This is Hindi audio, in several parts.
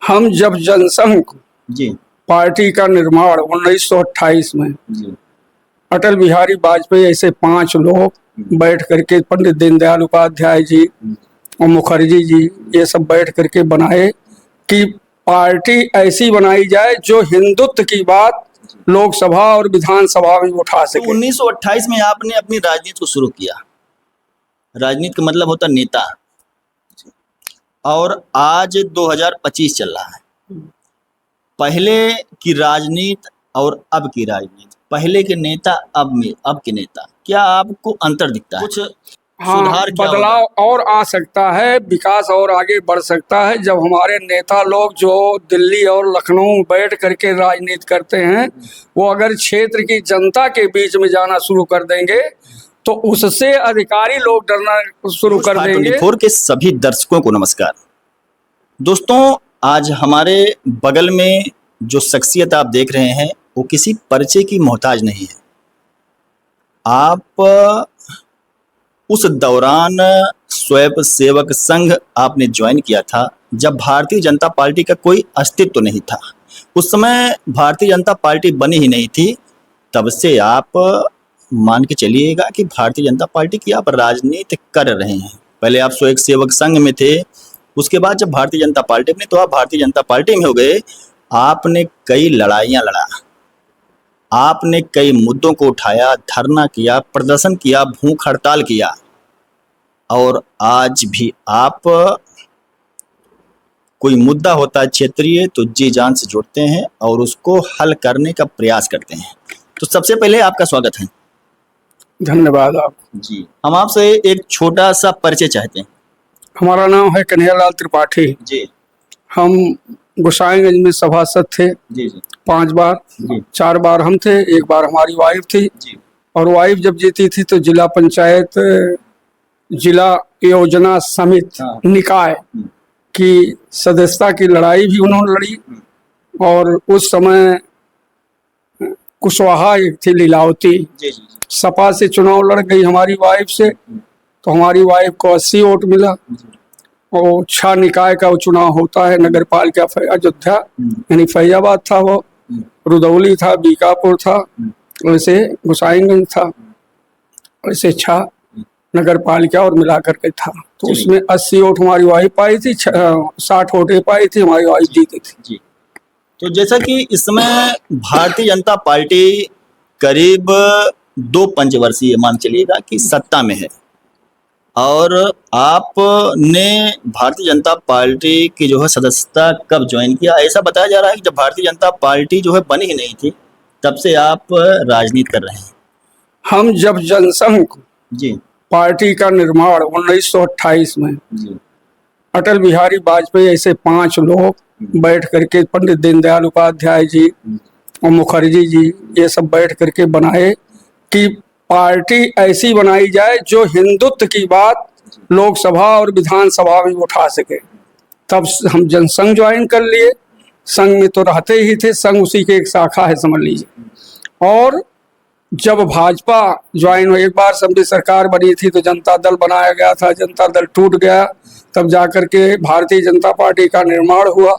हम जब जनसंघ जी पार्टी का निर्माण 1928 में जी अटल बिहारी वाजपेयी ऐसे 5 लोग बैठ करके, पंडित दीनदयाल उपाध्याय जी और मुखर्जी जी, ये सब बैठ करके बनाए कि पार्टी ऐसी बनाई जाए जो हिंदुत्व की बात लोकसभा और विधानसभा में उठा तो सके। 1928 में आपने अपनी राजनीति को शुरू किया। राजनीति का मतलब होता नेता। और आज 2025 चल रहा है। पहले की राजनीति और अब की राजनीति, पहले के नेता अब के नेता, क्या आपको अंतर दिखता है? कुछ सुधार क्या बदलाव और आ सकता है, विकास और आगे बढ़ सकता है जब हमारे नेता लोग जो दिल्ली और लखनऊ में बैठ करके राजनीति करते हैं, वो अगर क्षेत्र की जनता के बीच में जाना शुरू कर देंगे तो उससे अधिकारी लोग डरना शुरू कर देंगे। 24 के सभी दर्शकों को नमस्कार। दोस्तों, आज हमारे बगल में जो शख्सियत आप देख रहे हैं वो किसी परिचय की मोहताज नहीं है। आप उस दौरान स्वयं सेवक संघ आपने ज्वाइन किया था जब भारतीय जनता पार्टी का कोई अस्तित्व नहीं था। उस समय भारतीय जनता पार्टी बनी ही नहीं थी। तब से आप मान के चलिएगा कि भारतीय जनता पार्टी की आप राजनीति कर रहे हैं। पहले आप स्वयं सेवक संघ में थे, उसके बाद जब भारतीय जनता पार्टी में, तो आप भारतीय जनता पार्टी में हो गए। आपने कई लड़ाइयाँ लड़ा, आपने कई मुद्दों को उठाया, धरना किया, प्रदर्शन किया, भूख हड़ताल किया, और आज भी आप कोई मुद्दा होता है क्षेत्रीय तो जी जान से जुड़ते हैं और उसको हल करने का प्रयास करते हैं। तो सबसे पहले आपका स्वागत है। धन्यवाद आप जी। हम आपसे एक छोटा सा परिचय चाहते हैं। हमारा नाम है कन्हैयालाल त्रिपाठी जी। हम गोसाईगंज में सभासद थे जी जी 5 बार। जी 4 बार हम थे, 1 बार हमारी वाइफ थी। जी और वाइफ जब जीती थी तो जिला पंचायत, जिला योजना समिति निकाय की सदस्यता की लड़ाई भी उन्होंने लड़ी। और उस समय कुशवाहा एक थी लीलावती, जी जी सपा से चुनाव लड़ गई हमारी वाइफ से, तो हमारी वाइफ को 80 वोट मिला। और 6 निकाय का चुनाव होता है, नगर पालिका अयोध्या यानी फैजाबाद था, वो रुदौली था, बीकापुर था, वैसे गोसाईगंज था, वैसे 6 नगर पालिका और मिलाकर के था। तो उसमें 80 वोट हमारी वाइफ पाई थी, 60 वोटें पाई थी, हमारी वाइफ जीती थी। जी। तो जैसा कि इस समय भारतीय जनता पार्टी करीब 2 पंचवर्षीय मान चलिएगा कि सत्ता में है, और आपने भारतीय जनता पार्टी की जो है सदस्यता कब ज्वाइन किया? ऐसा बताया जा रहा है कि जब भारतीय जनता पार्टी जो है बनी ही नहीं थी तब से आप राजनीति कर रहे हैं। हम जब जनसंघ जी पार्टी का निर्माण 1928 में जी अटल बिहारी वाजपेयी ऐसे 5 लोग बैठ करके, पंडित दीनदयाल उपाध्याय जी और मुखर्जी जी, ये सब बैठ करके बनाए कि पार्टी ऐसी बनाई जाए जो हिंदुत्व की बात लोकसभा और विधानसभा में उठा सके। तब हम जनसंघ ज्वाइन कर लिए। संघ में तो रहते ही थे, संघ उसी की एक शाखा है समझ लीजिए। और जब भाजपा ज्वाइन हो, एक बार समझी सरकार बनी थी तो जनता दल बनाया गया था, जनता दल टूट गया, तब जाकर के भारतीय जनता पार्टी का निर्माण हुआ।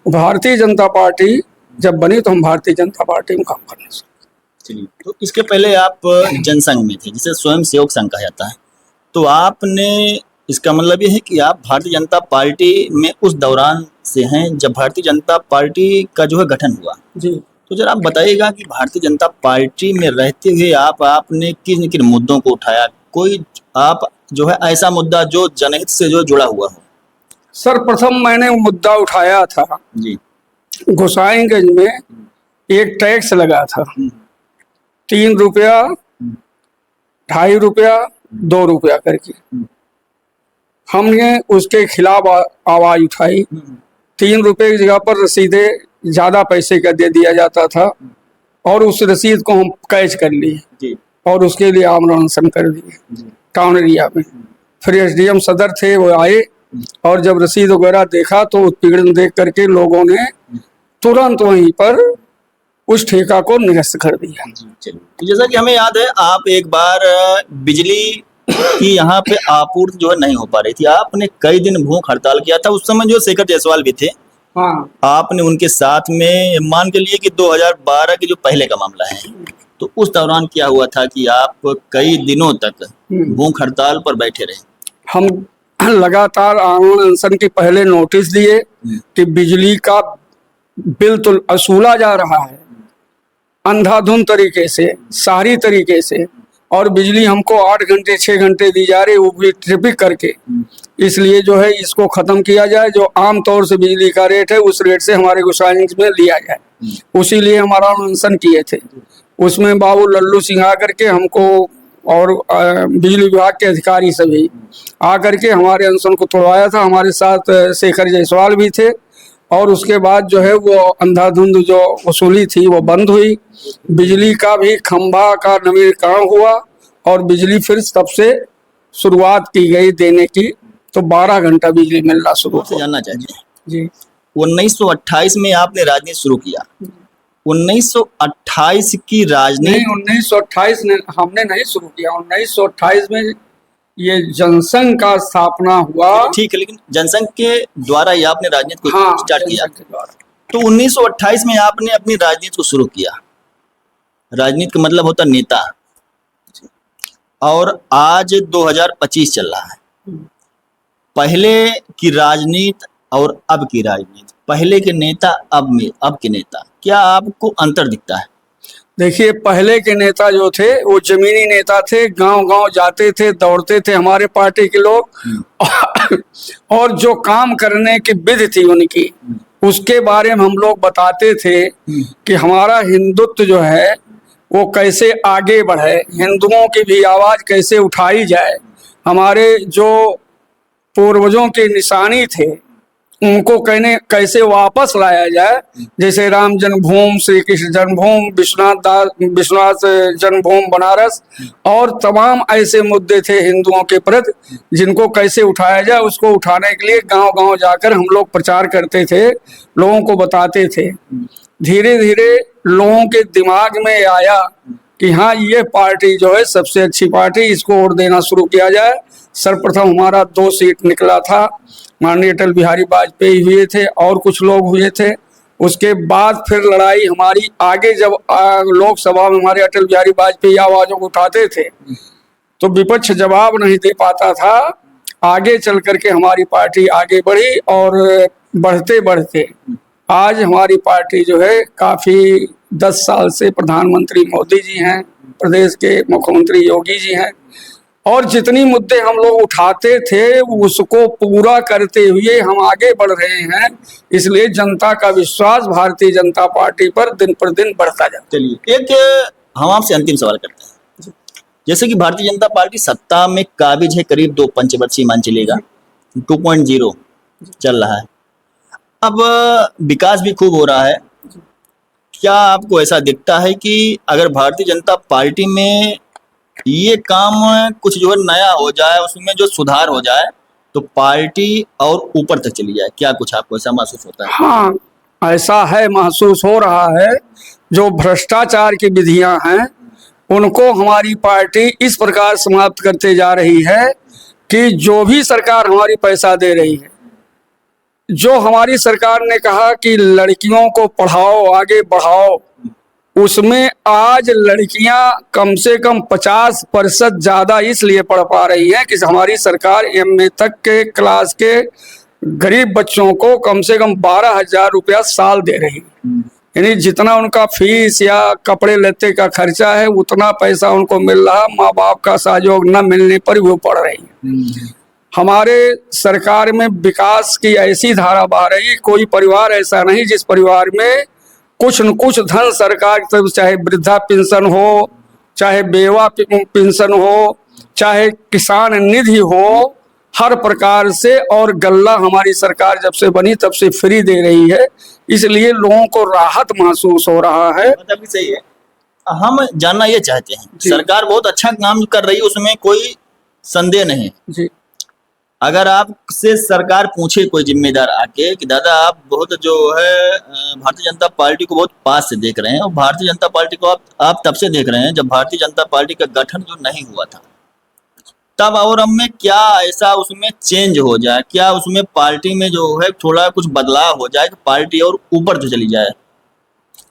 भारतीय जनता पार्टी जब बनी तो हम भारतीय जनता पार्टी में काम करने से। चलिए, तो इसके पहले आप जनसंघ में थे, जिसे स्वयं सेवक संघ कहा जाता है। तो आपने, इसका मतलब ये है कि आप भारतीय जनता पार्टी में उस दौरान से हैं जब भारतीय जनता पार्टी का जो है गठन हुआ। जी। तो जरा आप बताइएगा कि भारतीय जनता पार्टी में रहते हुए आपने किन किन मुद्दों को उठाया? कोई आप जो है ऐसा मुद्दा जो जनहित से जो जुड़ा हुआ हो? सर्वप्रथम मैंने वो मुद्दा उठाया था, जी। गोसाईगंज में एक टैक्स लगा था, 3 रुपया, 2.5 रुपया, 2 रुपया करके। हमने उसके खिलाफ आवाज उठाई। 3 रुपये की जगह पर रसीदें ज्यादा पैसे का दे दिया जाता था, और उस रसीद को हम कैच कर लिए और उसके लिए आमरण अनशन कर दिए टाउन एरिया में। फिर एसडीएम सदर थे, वो आए, और जब रसीद वगैरह देखा तो उत्पीड़न देख करके लोगों ने तुरंत वहीं पर उस ठेका को निरस्त कर दिया। तो जैसा कि हमें याद है, आप एक बार बिजली की यहाँ पे आपूर्ति जो है नहीं हो पा रही थी, आपने कई दिन भूख हड़ताल किया था। उस समय जो शेखर जायसवाल भी थे, हाँ आपने उनके साथ में मान के लिए कि 2012 के जो पहले का मामला है, तो उस दौरान क्या हुआ था कि आप कई दिनों तक भूख हड़ताल पर बैठे रहे। हम लगातार आंदोलन अनशन के पहले नोटिस दिए कि बिजली का बिल तो वसूला जा रहा है अंधाधुंध तरीके से, सारी तरीके से, और बिजली हमको 8 घंटे 6 घंटे दी जा रही, वो भी ट्रिपिक करके। इसलिए जो है इसको खत्म किया जाए, जो आम तौर से बिजली का रेट है उस रेट से हमारे गुसाइश में लिया जाए। उसी लिए हमारा अनशन किए थे। उसमें बाबू लल्लू सिंह आकर के हमको और बिजली विभाग के अधिकारी सभी आकर के हमारे अनशन को तोड़वाया था। हमारे साथ शेखर जायसवाल भी थे, और उसके बाद जो है वो अंधाधुंध जो वसूली थी वो बंद हुई। बिजली का भी खंभा का नवीनीकरण हुआ और बिजली फिर तब से शुरुआत की गई देने की, तो 12 घंटा बिजली मिलना शुरू से जानना चाहिए जी। 1928 में आपने राजनीति शुरू किया। 1928 की राजनीति नहीं, 1928 ने हमने नहीं शुरू किया। 1928 में ये जनसंघ का स्थापना हुआ। ठीक है, लेकिन जनसंघ के द्वारा ही आपने राजनीति को हाँ, स्टार्ट किया। के द्वारा। तो 1928 में आपने अपनी राजनीति को शुरू किया। राजनीति का मतलब होता नेता, और आज 2025 चल रहा है। पहले की राजनीति और अब की राजनीति, पहले के नेता अब के नेता, क्या आपको अंतर दिखता है? देखिए, पहले के नेता जो थे वो जमीनी नेता थे, गांव-गांव जाते थे, दौड़ते थे हमारे पार्टी के लोग और जो काम करने की विधि थी उनकी, उसके बारे में हम लोग बताते थे कि हमारा हिंदुत्व जो है वो कैसे आगे बढ़े, हिंदुओं की भी आवाज कैसे उठाई जाए, हमारे जो पूर्वजों के निशानी थे उनको कैसे वापस लाया जाए। जैसे राम जन्मभूमि, श्री कृष्ण जन्मभूमि, विश्वनाथ जन्मभूमि बनारस, और तमाम ऐसे मुद्दे थे हिंदुओं के प्रति जिनको कैसे उठाया जाए। उसको उठाने के लिए गांव-गांव जाकर हम लोग प्रचार करते थे, लोगों को बताते थे। धीरे धीरे लोगों के दिमाग में आया कि हाँ, ये पार्टी जो है सबसे अच्छी पार्टी, इसको वोट देना शुरू किया जाए। सर्वप्रथम हमारा 2 सीट निकला था, माननीय अटल बिहारी वाजपेयी हुए थे और कुछ लोग हुए थे। उसके बाद फिर लड़ाई हमारी आगे, जब लोकसभा में हमारे अटल बिहारी वाजपेयी आवाजों को उठाते थे तो विपक्ष जवाब नहीं दे पाता था। आगे चल करके हमारी पार्टी आगे बढ़ी और बढ़ते बढ़ते आज हमारी पार्टी जो है काफ़ी 10 साल से प्रधानमंत्री मोदी जी हैं, प्रदेश के मुख्यमंत्री योगी जी हैं, और जितनी मुद्दे हम लोग उठाते थे उसको पूरा करते हुए हम आगे बढ़ रहे हैं। इसलिए जनता का विश्वास भारतीय जनता पार्टी पर दिन पर दिन बढ़ता जाता है। चलिए, एक हम आपसे अंतिम सवाल करते हैं। जैसे कि भारतीय जनता पार्टी सत्ता में काबिज है, करीब 2 पंचवर्षीय मान चलेगा, 2.0 चल रहा है। अब विकास भी खूब हो रहा है। क्या आपको ऐसा दिखता है कि अगर भारतीय जनता पार्टी में ये काम कुछ जो है नया हो जाए, उसमें जो सुधार हो जाए, तो पार्टी और ऊपर तक चली जाए? क्या कुछ आपको ऐसा महसूस होता है? हाँ, ऐसा है, महसूस हो रहा है। जो भ्रष्टाचार की विधियां हैं उनको हमारी पार्टी इस प्रकार समाप्त करते जा रही है कि जो भी सरकार हमारी पैसा दे रही है, जो हमारी सरकार ने कहा कि लड़कियों को पढ़ाओ, आगे बढ़ाओ, उसमें आज लड़कियां कम से कम 50% ज़्यादा इसलिए पढ़ पा रही हैं कि हमारी सरकार MA तक के क्लास के गरीब बच्चों को कम से कम 12,000 रुपया साल दे रही है। यानी जितना उनका फीस या कपड़े लत्ते का खर्चा है उतना पैसा उनको मिल रहा, माँ बाप का सहयोग न मिलने पर वो पढ़ रही है। हमारे सरकार में विकास की ऐसी धारा बह रही है, कोई परिवार ऐसा नहीं जिस परिवार में कुछ न कुछ धन सरकार की तरफ, चाहे वृद्धा पेंशन हो, चाहे बेवा पेंशन हो, चाहे किसान निधि हो, हर प्रकार से, और गल्ला हमारी सरकार जब से बनी तब से फ्री दे रही है। इसलिए लोगों को राहत महसूस हो रहा है। मतलब भी सही है। हम जानना ये चाहते हैं, सरकार बहुत अच्छा काम कर रही है, उसमें कोई संदेह नहीं जी। अगर आपसे सरकार पूछे कोई जिम्मेदार आके कि दादा आप बहुत जो है भारतीय जनता पार्टी को बहुत पास से देख रहे हैं, और भारतीय जनता पार्टी को आप तब से देख रहे हैं जब भारतीय जनता पार्टी का गठन जो नहीं हुआ था, तब और अब में क्या ऐसा उसमें चेंज हो जाए, क्या उसमें पार्टी में जो है थोड़ा कुछ बदलाव हो जाए कि पार्टी और ऊपर तो चली जाए,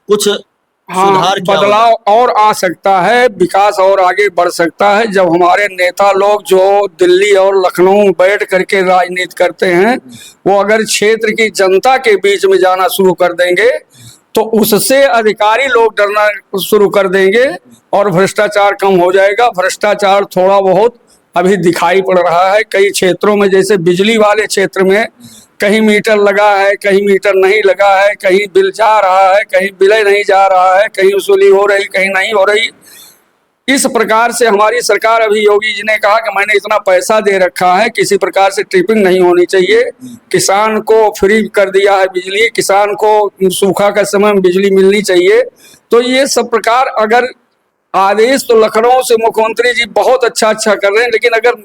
कुछ हाँ, सुधार क्या हो बदलाव और आ सकता है, विकास और आगे बढ़ सकता है जब हमारे नेता लोग जो दिल्ली और लखनऊ में बैठ करके राजनीति करते हैं, वो अगर क्षेत्र की जनता के बीच में जाना शुरू कर देंगे तो उससे अधिकारी लोग डरना शुरू कर देंगे और भ्रष्टाचार कम हो जाएगा। भ्रष्टाचार थोड़ा बहुत अभी दिखाई पड़ रहा है कई क्षेत्रों में, जैसे बिजली वाले क्षेत्र में कहीं मीटर लगा है, कहीं मीटर नहीं लगा है, कहीं बिल जा रहा है, कहीं बिल नहीं जा रहा है, कहीं वसूली हो रही, कहीं नहीं हो रही। इस प्रकार से हमारी सरकार, अभी योगी जी ने कहा कि मैंने इतना पैसा दे रखा है, किसी प्रकार से ट्रिपिंग नहीं होनी चाहिए, किसान को फ्री कर दिया है बिजली, किसान को सूखा का समय में बिजली मिलनी चाहिए। तो ये सब प्रकार अगर आदेश तो लखनऊ से मुख्यमंत्री जी बहुत अच्छा कर रहे हैं, लेकिन अगर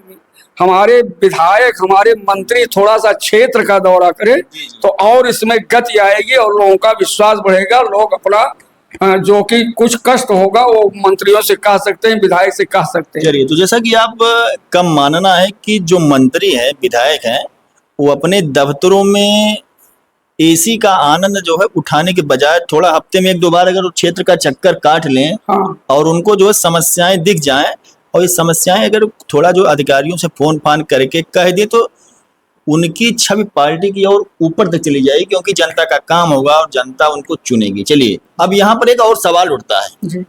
हमारे विधायक, हमारे मंत्री थोड़ा सा क्षेत्र का दौरा करें तो और इसमें गति आएगी और लोगों का विश्वास बढ़ेगा। लोग अपना जो कि कुछ कष्ट होगा वो मंत्रियों से कह सकते हैं, विधायक से कह सकते हैं। चलिए, तो जैसा कि आप का मानना है कि जो मंत्री हैं, विधायक हैं, वो अपने दफ्तरों में एसी का आनंद जो है उठाने के बजाय थोड़ा हफ्ते में 1-2 बार अगर वो क्षेत्र का चक्कर काट लें, हाँ, और उनको जो है समस्याएं दिख जाएं, और ये समस्याएं अगर थोड़ा जो अधिकारियों से फोन फान करके कह दे तो उनकी छवि पार्टी की और ऊपर तक चली जाएगी, क्योंकि जनता का काम होगा और जनता उनको चुनेगी। चलिए, अब यहाँ पर एक और सवाल उठता है जी।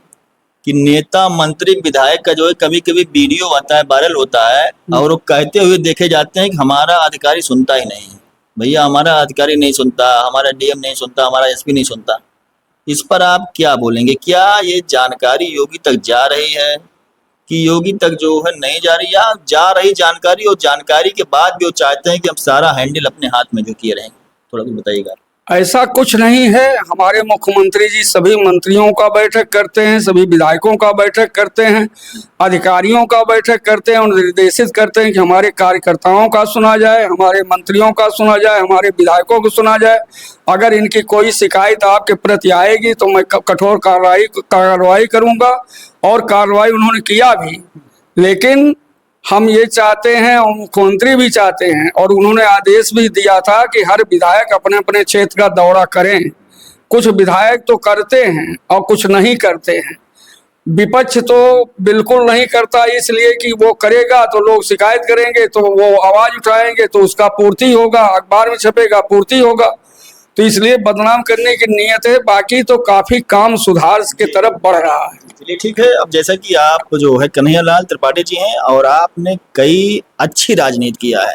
कि नेता, मंत्री, विधायक का जो है कभी कभी वीडियो आता है, वायरल होता है, और वो कहते हुए देखे जाते हैं कि हमारा अधिकारी सुनता ही नहीं है। भैया, हमारा अधिकारी नहीं सुनता, हमारा डीएम नहीं सुनता, हमारा एसपी नहीं सुनता। इस पर आप क्या बोलेंगे? क्या ये जानकारी योगी तक जा रही है कि योगी तक जो है नहीं जा रही, या जा रही जानकारी और जानकारी के बाद भी वो चाहते हैं कि हम सारा हैंडल अपने हाथ में जो किए रहें? थोड़ा कुछ बताइएगा। ऐसा कुछ नहीं है। हमारे मुख्यमंत्री जी सभी मंत्रियों का बैठक करते हैं, सभी विधायकों का बैठक करते हैं, अधिकारियों का बैठक करते हैं और निर्देशित करते हैं कि हमारे कार्यकर्ताओं का सुना जाए, हमारे मंत्रियों का सुना जाए, हमारे विधायकों को सुना जाए। अगर इनकी कोई शिकायत आपके प्रति आएगी तो मैं कठोर कार्रवाई करूंगा और कार्रवाई उन्होंने किया भी। लेकिन हम ये चाहते हैं और मुख्यमंत्री भी चाहते हैं और उन्होंने आदेश भी दिया था कि हर विधायक अपने अपने क्षेत्र का दौरा करें। कुछ विधायक तो करते हैं और कुछ नहीं करते हैं। विपक्ष तो बिल्कुल नहीं करता, इसलिए कि वो करेगा तो लोग शिकायत करेंगे, तो वो आवाज उठाएंगे तो उसका पूर्ति होगा, अखबार में छपेगा, पूर्ति होगा। तो इसलिए बदनाम करने की नीयत है। बाकी तो काफी काम सुधार के तरफ बढ़ रहा है। चलिए, ठीक है। अब जैसा कि आप जो है कन्हैयालाल त्रिपाठी जी हैं और आपने कई अच्छी राजनीति किया है।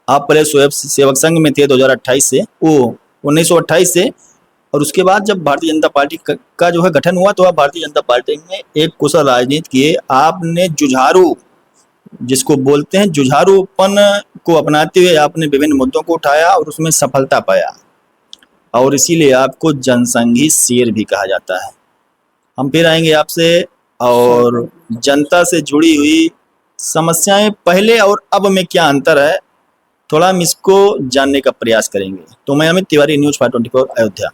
आप पहले स्वयं सेवक संघ में थे 2028 से, वो 1928 से, और उसके बाद जब भारतीय जनता पार्टी का जो है गठन हुआ तो आप भारतीय जनता पार्टी में एक कुशल राजनीति किए। आपने जुझारू, जिसको बोलते हैं जुझारूपन को अपनाते हुए आपने विभिन्न मुद्दों को उठाया और उसमें सफलता पाया, और इसीलिए आपको जनसंघी शेर भी कहा जाता है। हम फिर आएंगे आपसे और जनता से जुड़ी हुई समस्याएं पहले और अब में क्या अंतर है, थोड़ा हम इसको जानने का प्रयास करेंगे। तो मैं अमित तिवारी, न्यूज़ 524 अयोध्या।